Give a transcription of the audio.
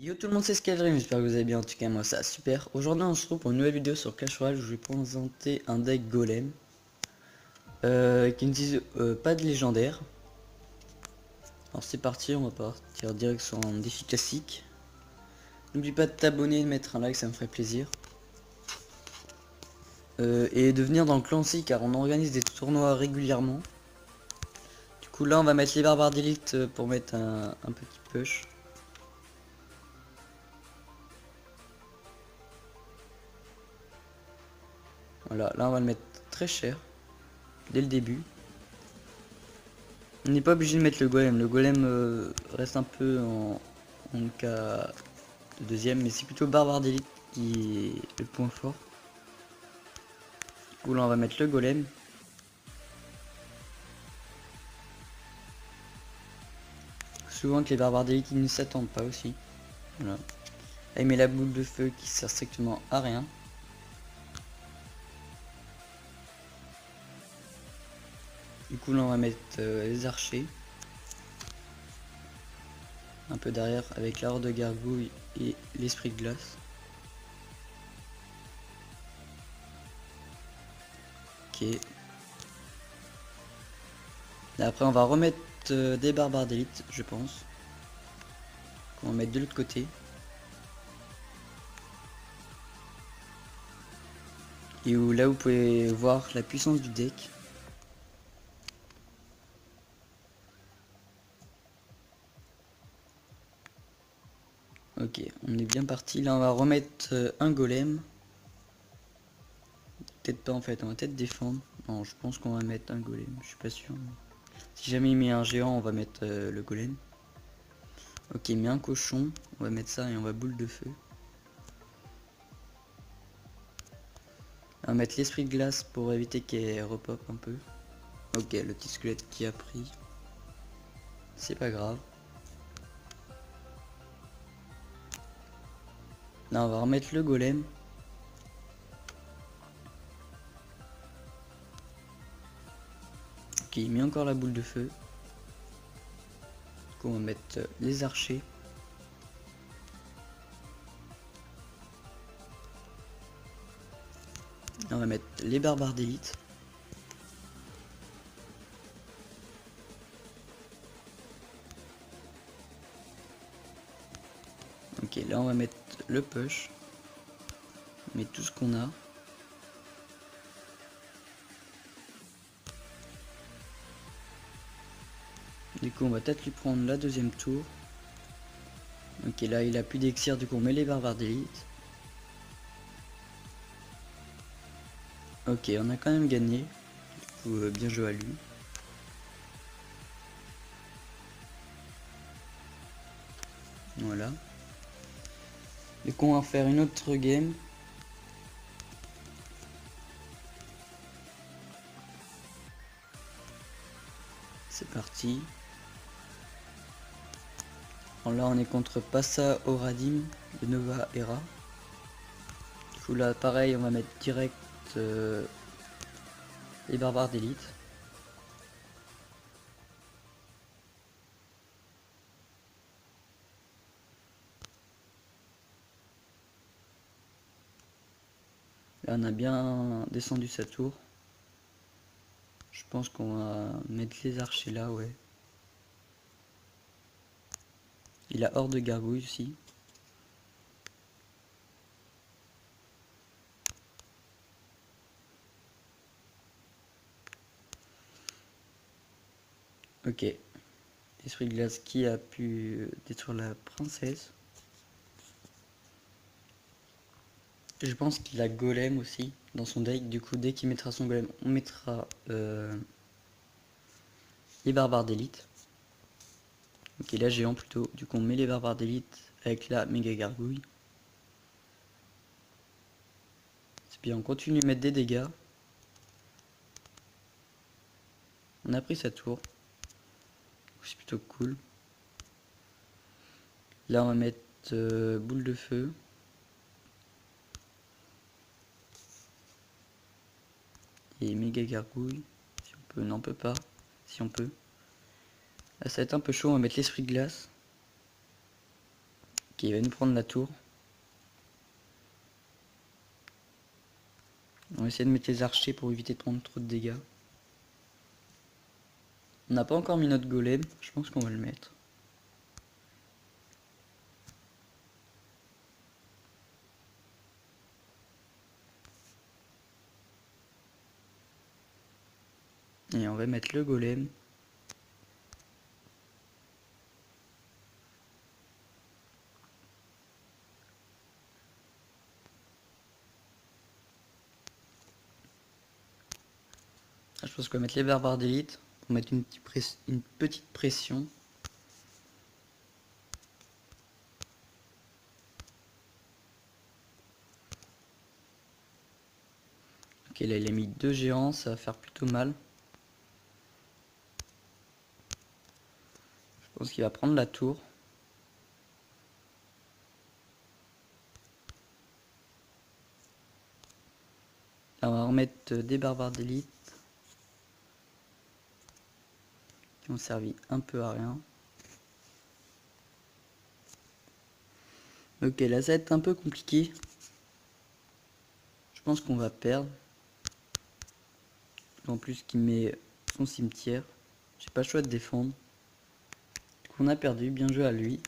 Yo tout le monde, c'est Skyrim, j'espère que vous allez bien, en tout cas moi ça va super. Aujourd'hui on se retrouve pour une nouvelle vidéo sur Clash Royale où je vais présenter un deck golem qui n'utilise pas de légendaire. Alors c'est parti, on va partir direct sur un défi classique. N'oublie pas de t'abonner et de mettre un like, ça me ferait plaisir. Et de venir dans le clan aussi car on organise des tournois régulièrement. Du coup là on va mettre les barbares d'élite pour mettre un petit push. Voilà, là on va le mettre très cher dès le début. On n'est pas obligé de mettre le golem reste un peu en cas de deuxième, mais c'est plutôt barbare d'élite qui est le point fort. Du coup là on va mettre le golem. Souvent que les barbares d'élite ils ne s'attendent pas aussi. Voilà. Là il met la boule de feu qui sert strictement à rien. Du coup là on va mettre les archers. Un peu derrière avec la horde de gargouille et l'esprit de glace. Ok. Là, après on va remettre des barbares d'élite je pense. On va mettre de l'autre côté. Et où là vous pouvez voir la puissance du deck. Ok, on est bien parti. Là on va remettre un golem. Peut-être pas en fait, on va peut-être défendre. Non, je pense qu'on va mettre un golem, je suis pas sûr. Si jamais il met un géant, on va mettre le golem. Ok, il met un cochon, on va mettre ça et on va boule de feu. On va mettre l'esprit de glace pour éviter qu'elle repop un peu. Ok, le petit squelette qui a pris. C'est pas grave. Là, on va remettre le golem. Ok, il met encore la boule de feu. Du coup, on va mettre les archers. Là, on va mettre les barbares d'élite. Ok, là, on va mettre le push. On met tout ce qu'on a. Du coup on va peut-être lui prendre la deuxième tour. Ok, là il a plus d'exir, du coup on met les barbares d'élite. Ok, on a quand même gagné. Du coup bien joué à lui. Voilà. Du coup on va faire une autre game. C'est parti. Alors là on est contre Passa Oradim de Nova Era. Du coup là pareil on va mettre direct les barbares d'élite. Là on a bien descendu sa tour. Je pense qu'on va mettre les archers là, ouais. Il a horde de gargouilles aussi. Ok. L'esprit de glace qui a pu détruire la princesse. Je pense qu'il a golem aussi dans son deck. Du coup, dès qu'il mettra son golem, on mettra les barbares d'élite. Ok, là géant plutôt. Du coup, on met les barbares d'élite avec la méga gargouille. C'est bien, on continue de mettre des dégâts. On a pris sa tour. C'est plutôt cool. Là, on va mettre boule de feu. Et méga gargouille. Si on peut, non, on peut pas. Si on peut. Là, ça va être un peu chaud, on va mettre l'esprit de glace. Ok, il va nous prendre la tour. On va essayer de mettre les archers pour éviter de prendre trop de dégâts. On n'a pas encore mis notre golem, je pense qu'on va le mettre. Et on va mettre le golem. Là, je pense qu'on va mettre les barbares d'élite pour mettre une petite pression. Ok, là il a mis 2 géants, ça va faire plutôt mal. Je pense qu'il va prendre la tour. Là, on va remettre des barbares d'élite qui ont servi un peu à rien. Ok, là ça va être un peu compliqué. Je pense qu'on va perdre. En plus qu'il met son cimetière. J'ai pas le choix de défendre. Du coup on a perdu, bien joué à lui.